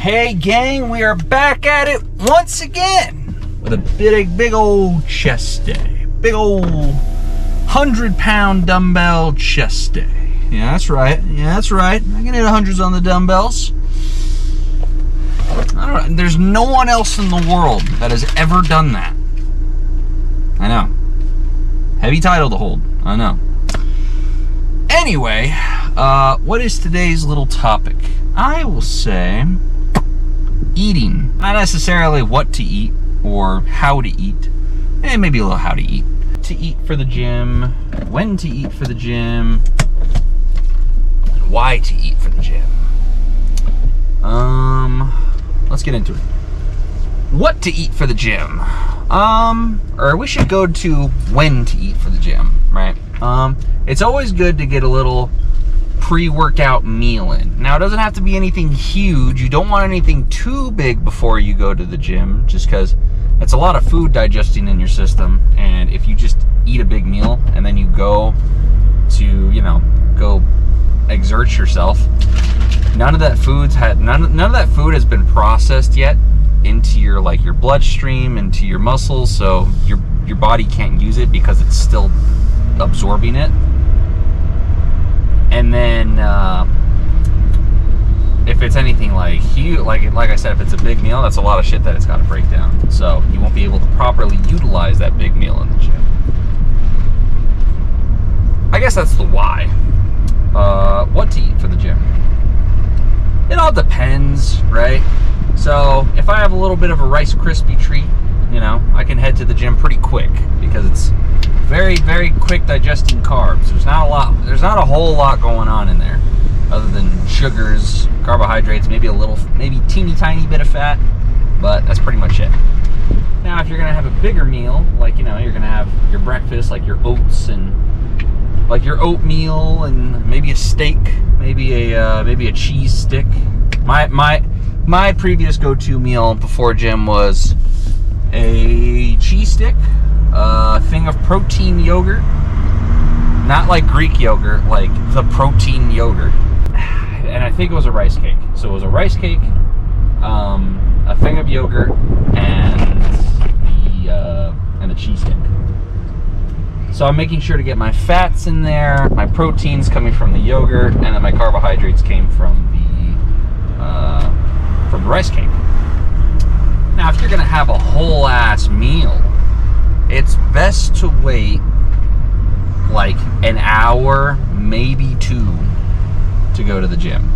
Hey gang, we are back at it once again with a big old chest day. Big old 100-pound dumbbell chest day. Yeah, that's right. I can hit hundreds on the dumbbells. I don't know. There's no one else in the world that has ever done that. I know. Heavy title to hold. I know. Anyway, what is today's little topic? I will say eating. Not necessarily what to eat or how to eat. Maybe a little how to eat. To eat for the gym, when to eat for the gym, and why to eat for the gym. Let's get into it. What to eat for the gym. Or we should go to when to eat for the gym, right? It's always good to get a little pre-workout meal in. Now, it doesn't have to be anything huge. You don't want anything too big before you go to the gym, just because it's a lot of food digesting in your system. And if you just eat a big meal and then you go to, go exert yourself, none of that food has been processed yet into your bloodstream, into your muscles, so your body can't use it because it's still absorbing it. And then if it's anything like I said, if it's a big meal, that's a lot of shit that it's got to break down. So you won't be able to properly utilize that big meal in the gym. I guess that's the why. What to eat for the gym? It all depends, right? So if I have a little bit of a Rice Krispie treat, I can head to the gym pretty quick because it's very, very quick digesting carbs. There's not a whole lot going on in there other than sugars, carbohydrates, maybe teeny tiny bit of fat, but that's pretty much it. Now, if you're gonna have a bigger meal, you're gonna have your breakfast, like your oats and your oatmeal and maybe a steak, maybe a cheese stick. My previous go-to meal before gym was a cheese stick, a thing of protein yogurt, not like Greek yogurt, like the protein yogurt, and I think it was a rice cake. So it was a rice cake, a thing of yogurt, and the cheese stick. So I'm making sure to get my fats in there, my proteins coming from the yogurt, and then my carbohydrates came from the rice cake. Now, if you're gonna have a whole ass meal, it's best to wait like an hour, maybe 2, to go to the gym.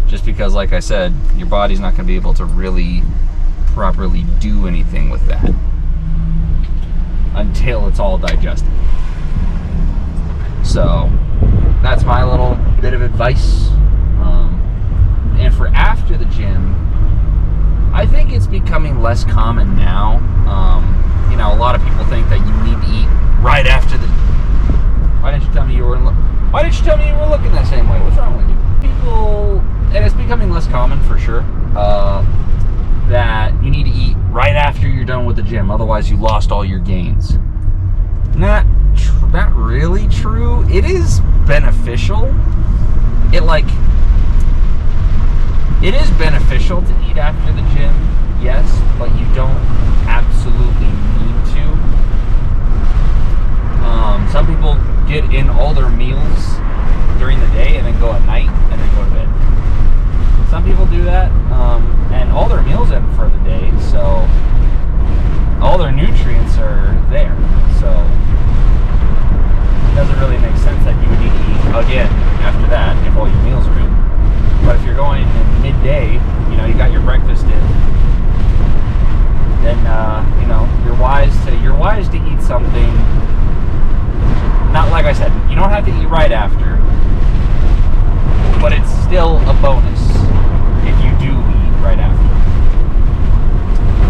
Just because, like I said, your body's not gonna be able to really properly do anything with that until it's all digested. So that's my little bit of advice. And for after the gym, I think it's becoming less common now. A lot of people think that you need to eat right after the. Why didn't you tell me you were looking that same way? What's wrong with you? People, and it's becoming less common for sure, that you need to eat right after you're done with the gym. Otherwise, you lost all your gains. Not really true. It is beneficial. It is beneficial to eat after the gym, yes, but you don't absolutely need to. Some people get in all their meals during the day and then go at night and then go to bed. Some people do that, and all their meals in for the day, so all their nutrients are there. So it doesn't really make sense that you would need to eat again after that if all your meals are in. But if you're going in midday, you got your breakfast in, then you're wise to eat something. Not like I said, you don't have to eat right after, but it's still a bonus if you do eat right after.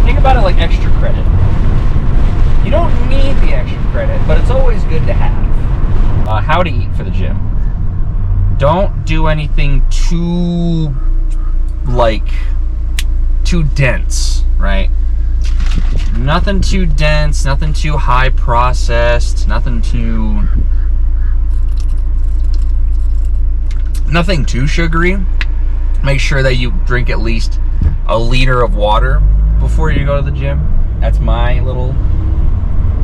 Think about it like extra credit. You don't need the extra credit, but it's always good to have. How to eat for the gym. Don't do anything too dense, right? Nothing too dense, nothing too high processed, nothing too sugary. Make sure that you drink at least a liter of water before you go to the gym. That's my little.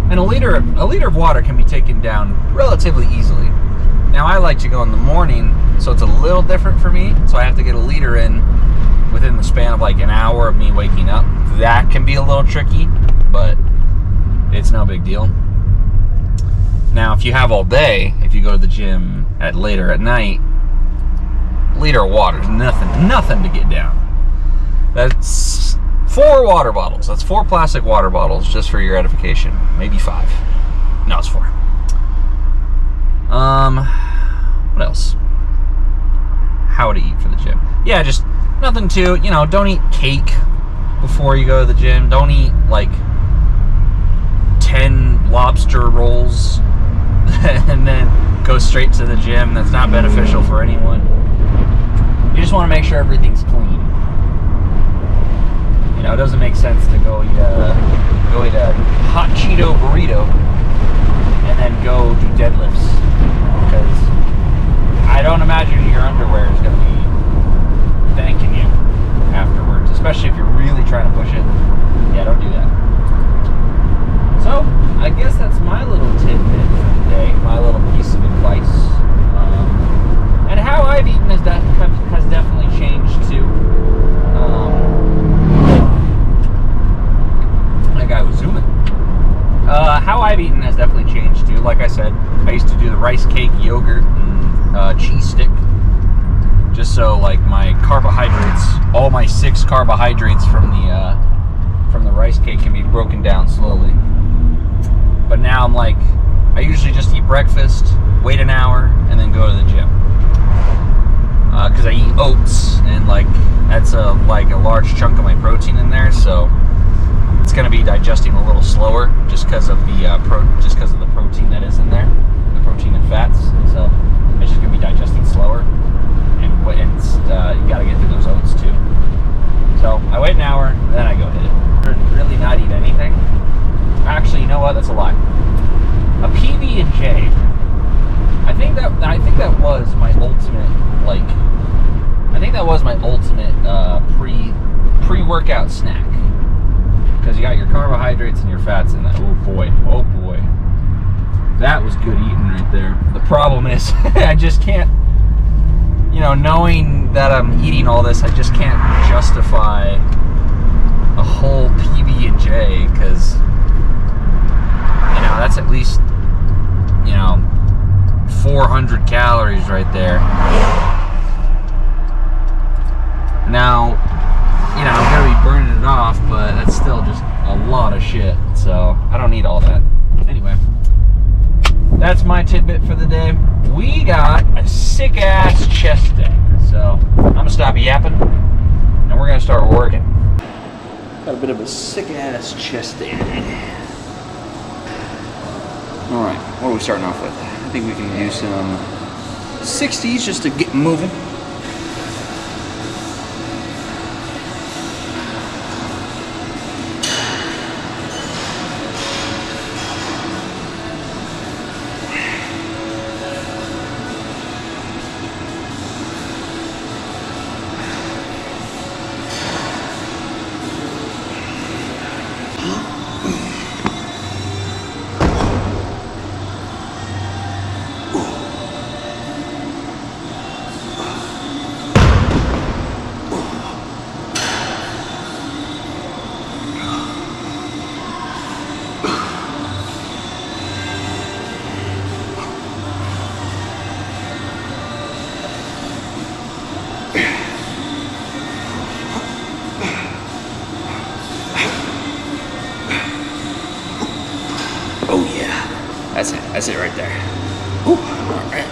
And a liter of water can be taken down relatively easily. Now I like to go in the morning, so it's a little different for me. So I have to get a liter in within the span of like an hour of me waking up. That can be a little tricky, but it's no big deal. Now, if you have all day, if you go to the gym later at night, a liter of water is nothing to get down. That's 4 water bottles. That's 4 plastic water bottles, just for your edification. Maybe 5. No, it's 4. What else? How to eat for the gym. Yeah, just nothing to, don't eat cake before you go to the gym. Don't eat like 10 lobster rolls and then go straight to the gym. That's not beneficial for anyone. You just want to make sure everything's clean. It doesn't make sense to go eat a hot Cheeto burrito and then go do deadlifts, because I don't imagine your underwear is going to be thanking you afterwards, especially if you're really trying to push it. Yeah, don't do that. So, I guess that's my little tidbit for the day, my little piece of advice. And how I've eaten has definitely changed too. That guy was zooming. How I've eaten has definitely changed too. Like I said, I used to do the rice cake, yogurt, and cheese stick. Just so like my carbohydrates, all my 6 carbohydrates from the rice cake can be broken down slowly. But now I'm like, I usually just eat breakfast, wait an hour, and then go to the gym. Because I eat oats, and like that's a large chunk of my protein in there, so it's going to be digesting a little slower just because of the protein that is in there, the protein and fats. So it's just going to be digesting slower, and you got to get through those oats too. So I wait an hour, then I go hit it. Really not eat anything. Actually, you know what? That's a lie. A PB&J. I think that was my ultimate pre-workout snack, because you got your carbohydrates and your fats in that. Oh boy, that was good eating right there. The problem is I just can't, knowing that I'm eating all this, I just can't justify a whole PB&J, because that's at least 400 calories right there. Now, I'm gonna be burning it off, but that's still just a lot of shit, so I don't need all that. Anyway, that's my tidbit for the day. We got a sick ass chest day, so I'm gonna stop yapping and we're gonna start working. Got a bit of a sick ass chest day today. Alright, what are we starting off with? I think we can do some 60s just to get moving. That's it right there. Ooh, all right.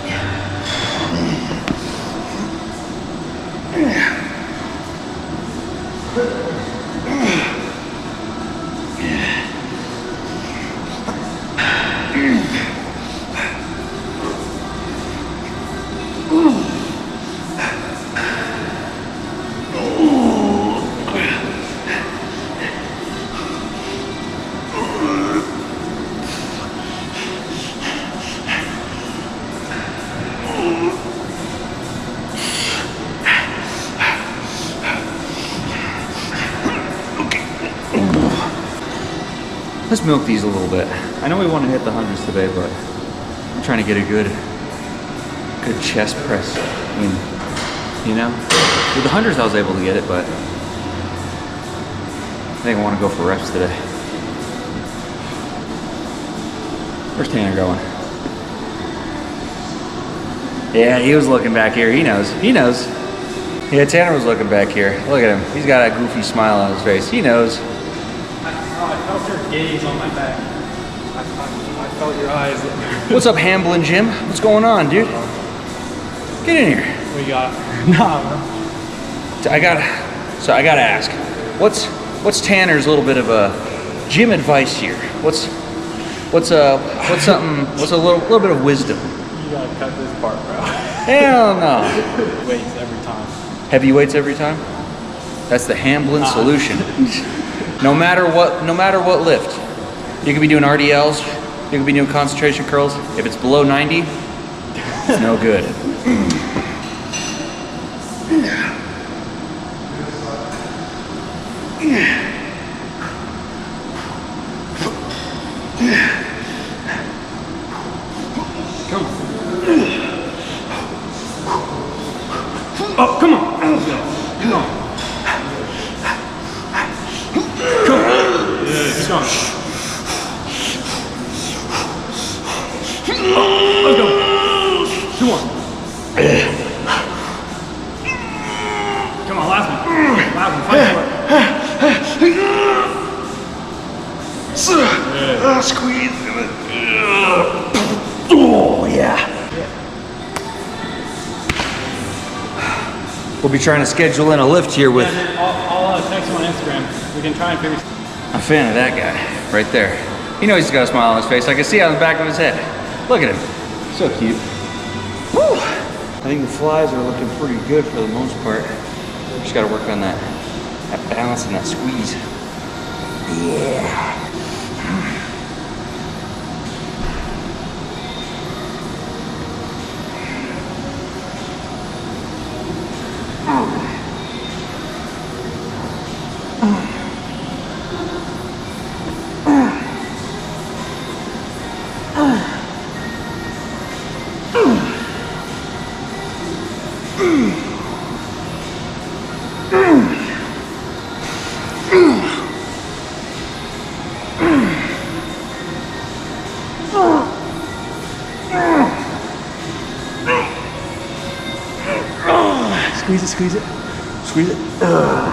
Let's milk these a little bit. I know we want to hit the hundreds today, but I'm trying to get a good chest press in, you know? With the hundreds I was able to get it, but I think I want to go for reps today. Where's Tanner going? Yeah, he was looking back here. He knows. He knows. Yeah, Tanner was looking back here. Look at him. He's got a goofy smile on his face. He knows. I felt your gaze on my back. I felt your eyes. What's up, Hamblin Jim? What's going on, dude? Get in here. We got. Nah, bro. I gotta ask. What's Tanner's little bit of a gym advice here? What's a little bit of wisdom? You gotta cut this part, bro. Hell no. Weights every time. Heavy weights every time? That's the Hamblin solution. No matter what lift. You could be doing RDLs, you could be doing concentration curls. If it's below 90, it's no good. Come on. Oh, come on. Let's go. Come on. Come on. Yeah, keep going. Oh, let's go. 2-1. Come on, last one. Last one. Fight for it. Squeeze. Oh, yeah. We'll be trying to schedule in a lift here with... Yeah, I'll text you on Instagram. We can try and figure... I'm a fan of that guy, right there. You know he's got a smile on his face. I can see it on the back of his head. Look at him. So cute. Woo! I think the flies are looking pretty good for the most part. Just gotta work on that balance and that squeeze. Yeah. Squeeze it, squeeze it. Squeeze it. Oh.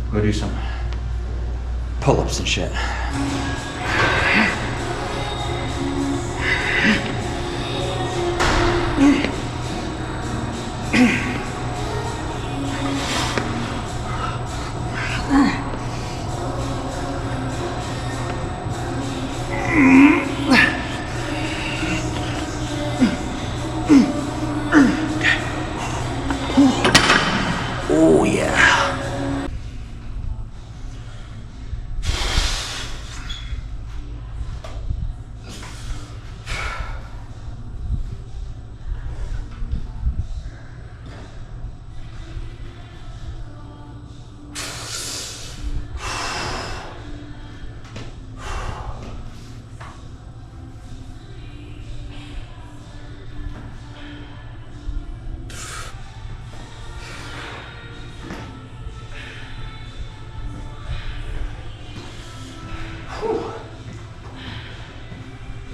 Go do some pull-ups and shit. Oh yeah.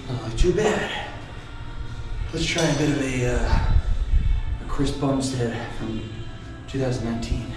Not too bad. Let's try a bit of a Chris Bumstead from 2019.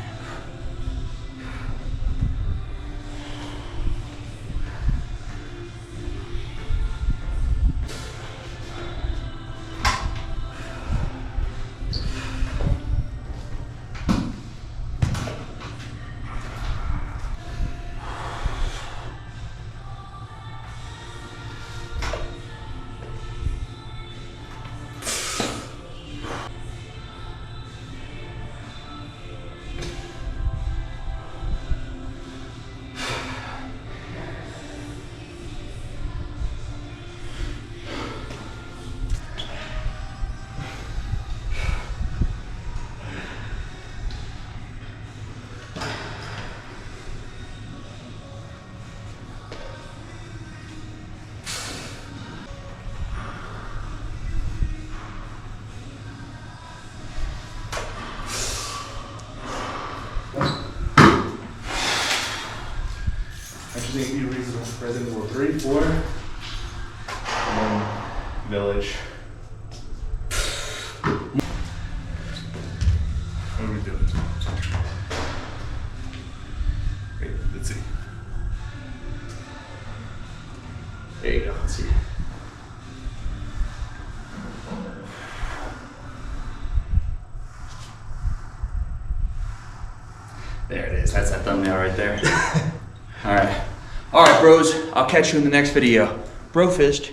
I just think be reasonable. President War 3, 4, and then Village. What are we doing? Wait, let's see. There you go, let's see. There it is. That's that thumbnail right there. All right, bros. I'll catch you in the next video. Bro fist.